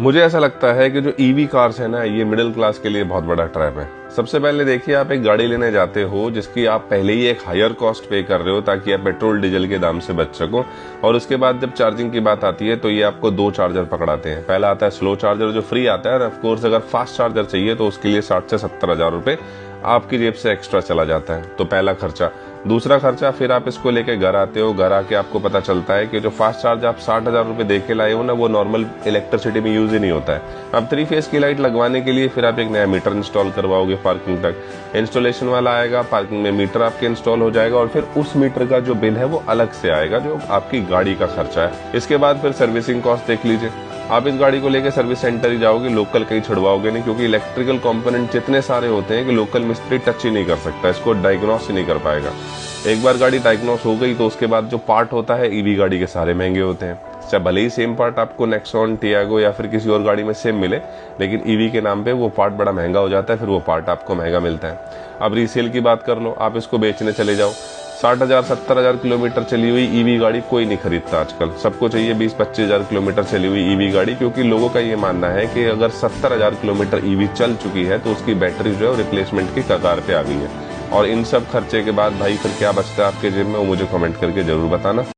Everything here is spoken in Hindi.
मुझे ऐसा लगता है कि जो ईवी कार्स है ना, ये मिडिल क्लास के लिए बहुत बड़ा ट्रैप है। सबसे पहले देखिए, आप एक गाड़ी लेने जाते हो जिसकी आप पहले ही एक हायर कॉस्ट पे कर रहे हो ताकि आप पेट्रोल डीजल के दाम से बच सको। और उसके बाद जब चार्जिंग की बात आती है तो ये आपको दो चार्जर पकड़ाते हैं। पहला आता है स्लो चार्जर जो फ्री आता है, और ऑफकोर्स अगर फास्ट चार्जर चाहिए तो उसके लिए 60 से 70 हजार रुपए आपकी जेब से एक्स्ट्रा चला जाता है। तो पहला खर्चा। दूसरा खर्चा, फिर आप इसको लेके घर आते हो, घर आके आपको पता चलता है कि जो फास्ट चार्ज आप 60 हजार रुपए दे के लाए हो ना, वो नॉर्मल इलेक्ट्रिसिटी में यूज ही नहीं होता है। अब 3 फेज की लाइट लगवाने के लिए फिर आप एक नया मीटर इंस्टॉल करवाओगे पार्किंग तक। इंस्टॉलेशन वाला आएगा, पार्किंग में मीटर आपके इंस्टॉल हो जाएगा, और फिर उस मीटर का जो बिल है वो अलग से आएगा, जो आपकी गाड़ी का खर्चा है। इसके बाद फिर सर्विसिंग कॉस्ट देख लीजिए। आप इस गाड़ी को लेकर सर्विस सेंटर ही जाओगे, लोकल कहीं छुड़वाओगे नहीं, क्योंकि इलेक्ट्रिकल कंपोनेंट जितने सारे होते हैं कि लोकल मिस्त्री टच ही नहीं कर सकता, इसको डायग्नोस ही नहीं कर पाएगा। एक बार गाड़ी डायग्नोस हो गई तो उसके बाद जो पार्ट होता है ईवी गाड़ी के सारे महंगे होते हैं। चाहे भले ही सेम पार्ट आपको नेक्सॉन, टियागो या फिर किसी और गाड़ी में सेम मिले, लेकिन ईवी के नाम पे वो पार्ट बड़ा महंगा हो जाता है, फिर वो पार्ट आपको महंगा मिलता है। अब रीसेल की बात कर लो, आप इसको बेचने चले जाओ, 60 हजार 70 हजार किलोमीटर चली हुई ईवी गाड़ी कोई नहीं खरीदता आजकल। सबको चाहिए 20-25 हजार किलोमीटर चली हुई ईवी गाड़ी, क्योंकि लोगों का ये मानना है कि अगर 70 हजार किलोमीटर ईवी चल चुकी है तो उसकी बैटरी जो है रिप्लेसमेंट की कगार पे आ गई है। और इन सब खर्चे के बाद भाई फिर क्या बचता है आपके जेब में, वो मुझे कमेंट करके जरूर बताना।